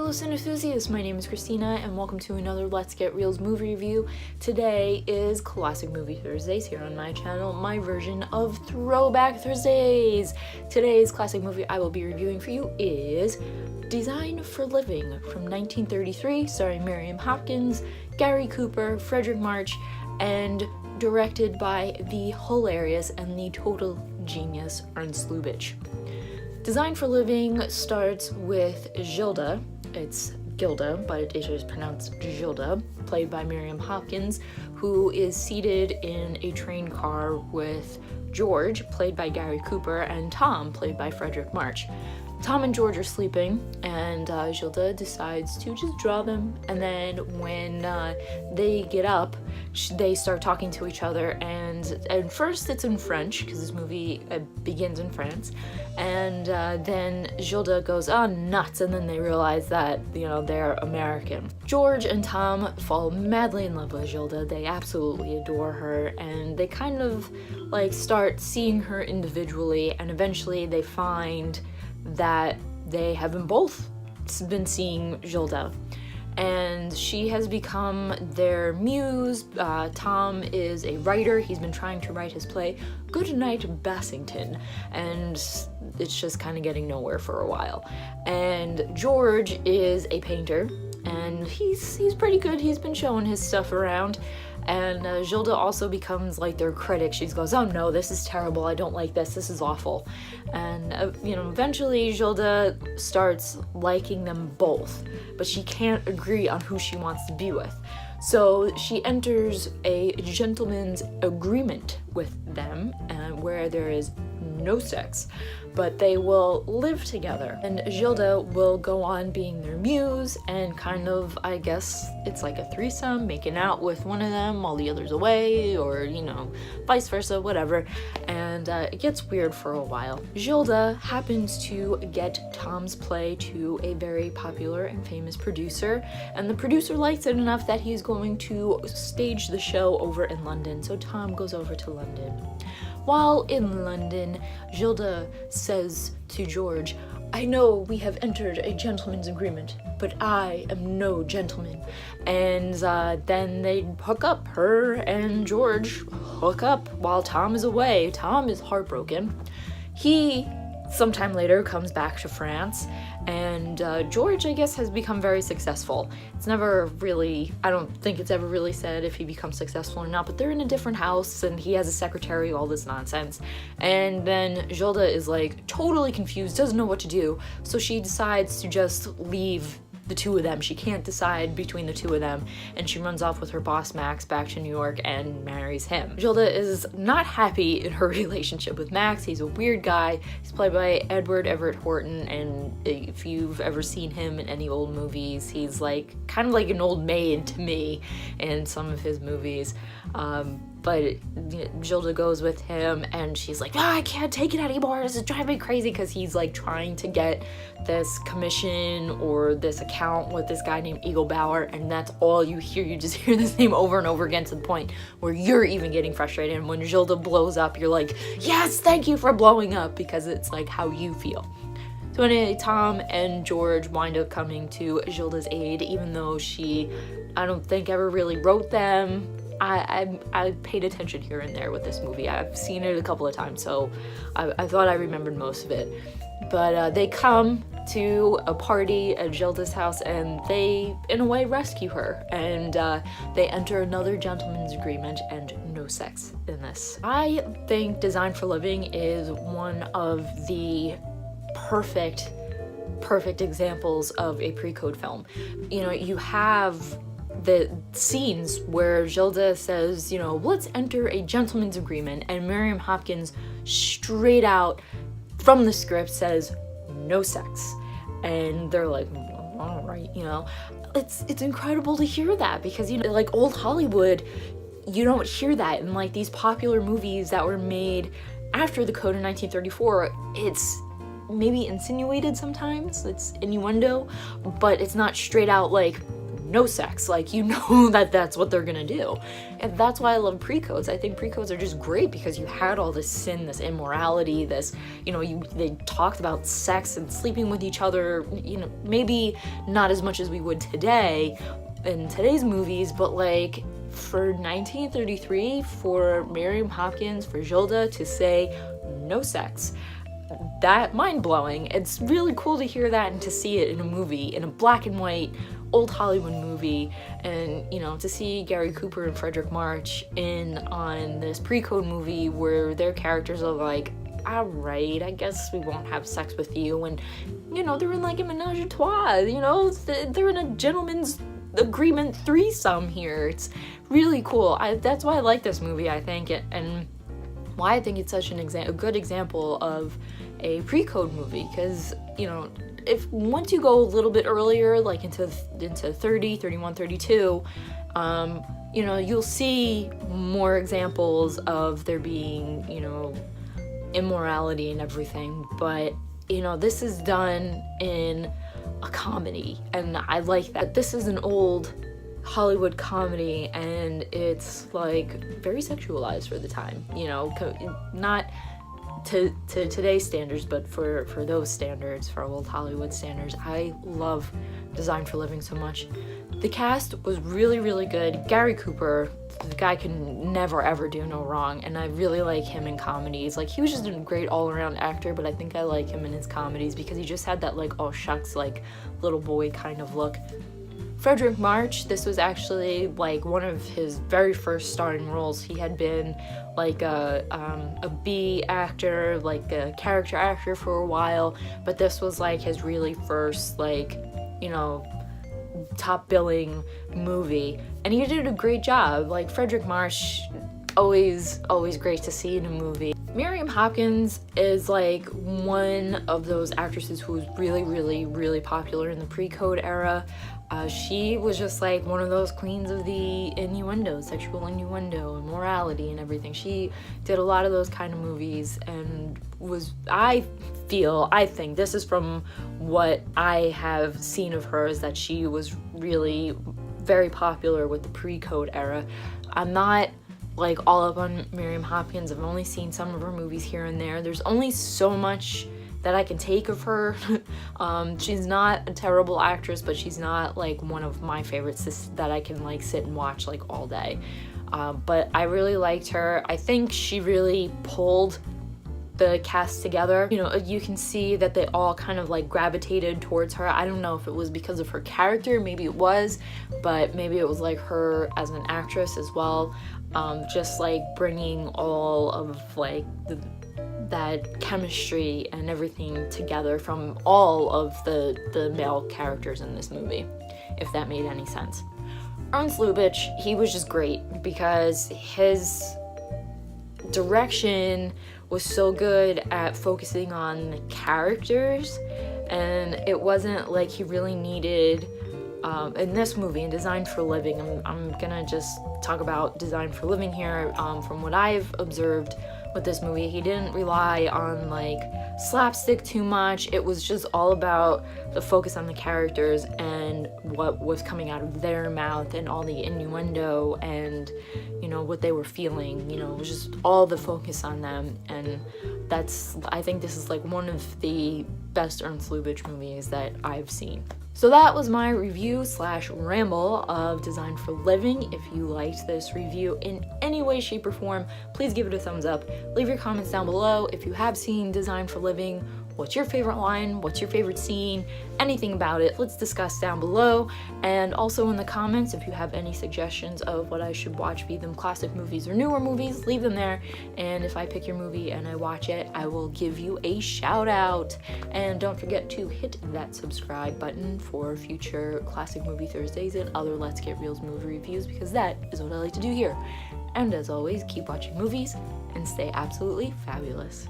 Hello Cineenthusiasts, my name is Christina and welcome to another Let's Get Reelz movie review. Today is Classic Movie Thursdays here on my channel, my version of Throwback Thursdays. Today's classic movie I will be reviewing for you is Design for Living from 1933, starring Miriam Hopkins, Gary Cooper, Frederick March, and directed by the hilarious and the total genius Ernst Lubitsch. Design for Living starts with Gilda, it's Gilda, but it is pronounced Gilda, played by Miriam Hopkins, who is seated in a train car with George, played by Gary Cooper, and Tom, played by Frederick March. Tom and George are sleeping, and Gilda decides to just draw them, and then when they get up, they start talking to each other, and at first it's in French, because this movie begins in France, and then Gilda goes, oh, nuts, and then they realize that, they're American. George and Tom fall madly in love with Gilda. They absolutely adore her, and they kind of, start seeing her individually, and eventually they find that they have both been seeing Gilda, and she has become their muse. Tom is a writer. He's been trying to write his play Goodnight Bassington, and it's just kind of getting nowhere for a while. And George is a painter, and he's pretty good. He's been showing his stuff around. And Gilda also becomes their critic. She goes, oh no, this is terrible, I don't like this is awful. And eventually Gilda starts liking them both, but she can't agree on who she wants to be with. So she enters a gentleman's agreement with them, where there is no sex, but they will live together. And Gilda will go on being their muse and kind of, I guess, it's like a threesome, making out with one of them while the other's away, or, vice versa, whatever. And it gets weird for a while. Gilda happens to get Tom's play to a very popular and famous producer, and the producer likes it enough that he's going to stage the show over in London, so Tom goes over to London. While in London, Gilda says to George, I know we have entered a gentleman's agreement, but I am no gentleman. And then they hook up. Her and George hook up while Tom is away. Tom is heartbroken. He, sometime later, comes back to France, and George, I guess, has become very successful. It's never really, I don't think it's ever really said if he becomes successful or not, but they're in a different house, and he has a secretary, all this nonsense. And then Gilda is totally confused, doesn't know what to do, so she decides to just leave the two of them. She can't decide between the two of them, and she runs off with her boss Max back to New York and marries him. Gilda is not happy in her relationship with Max. He's a weird guy. He's played by Edward Everett Horton, and if you've ever seen him in any old movies, he's kind of like an old maid to me in some of his movies. But Gilda goes with him, and she's like, I can't take it anymore, this is driving me crazy, because he's trying to get this commission or this account with this guy named Eagle Bauer, and that's all you hear. You just hear this name over and over again to the point where you're even getting frustrated, and when Gilda blows up, you're like, yes, thank you for blowing up, because it's how you feel. So anyway, Tom and George wind up coming to Gilda's aid, even though she, I don't think, ever really wrote them. I paid attention here and there with this movie. I've seen it a couple of times, so I thought I remembered most of it. But they come to a party at Gilda's house, and they, in a way, rescue her. And they enter another gentleman's agreement, and no sex in this. I think Design for Living is one of the perfect examples of a pre-code film. You have the scenes where Gilda says, let's enter a gentleman's agreement, and Miriam Hopkins straight out from the script says no sex, and they're like, all right, it's incredible to hear that, because old Hollywood, you don't hear that in these popular movies that were made after the code in 1934. It's maybe insinuated sometimes, it's innuendo, but it's not straight out no sex. Like, you know that that's what they're gonna do. And that's why I love precodes. I think precodes are just great because you had all this sin, this immorality, this, you know, they talked about sex and sleeping with each other, you know, maybe not as much as we would today in today's movies, but like for 1933, for Miriam Hopkins, for Gilda to say no sex, that mind-blowing. It's really cool to hear that and to see it in a movie, in a black and white old Hollywood movie, and you know, to see Gary Cooper and Frederick March in on this pre-code movie where their characters are like, alright, I guess we won't have sex with you, and you know, they're in like a menage a trois, you know, they're in a gentleman's agreement threesome here. It's really cool. That's why I like this movie, I think, and why I think it's such a good example of a pre-code movie, because you know, if once you go a little bit earlier, like into 30, 31, 32, you know, you'll see more examples of there being, you know, immorality and everything, but you know, this is done in a comedy, and I like that. This is an old Hollywood comedy, and it's like very sexualized for the time, you know, not to today's standards, but for those standards, for old Hollywood standards. I love Design for Living so much. The cast was really, really good. Gary Cooper, the guy can never ever do no wrong, and I really like him in comedies. Like, he was just a great all-around actor, but I think I like him in his comedies because he just had that like, oh shucks, like little boy kind of look. Frederick March, this was actually like one of his very first starring roles. He had been like a B actor, like a character actor for a while, but this was like his really first, like, you know, top billing movie, and he did a great job. Like, Frederick March, always great to see in a movie. Miriam Hopkins is like one of those actresses who was really popular in the pre-code era. She was just like one of those queens of the innuendo, sexual innuendo, and morality and everything. She did a lot of those kind of movies, and was, I think, this is from what I have seen of her, is that she was really very popular with the pre-code era. I'm not like all up on Miriam Hopkins. I've only seen some of her movies here and there. There's only so much that I can take of her. She's not a terrible actress, but she's not like one of my favorites that I can like sit and watch like all day. But I really liked her. I think she really pulled the cast together. You know, you can see that they all kind of like gravitated towards her. I don't know if it was because of her character, maybe it was, but maybe it was like her as an actress as well. Just like bringing all of like that chemistry and everything together from all of the male characters in this movie, if that made any sense. Ernst Lubitsch, he was just great because his direction was so good at focusing on the characters, and it wasn't like he really needed, in this movie, in Design for Living, I'm gonna just talk about Design for Living here. From what I've observed with this movie, he didn't rely on like slapstick too much. It was just all about the focus on the characters and what was coming out of their mouth and all the innuendo and, you know, what they were feeling. You know, it was just all the focus on them, and I think this is like one of the best Ernst Lubitsch movies that I've seen. So that was my review / ramble of Design for Living. If you liked this review in any way, shape, or form, please give it a thumbs up. Leave your comments down below. If you have seen Design for Living, what's your favorite line? What's your favorite scene? Anything about it, let's discuss down below. And also in the comments, if you have any suggestions of what I should watch, be them classic movies or newer movies, leave them there. And if I pick your movie and I watch it, I will give you a shout out. And don't forget to hit that subscribe button for future Classic Movie Thursdays and other Let's Get Reelz movie reviews, because that is what I like to do here. And as always, keep watching movies and stay absolutely fabulous.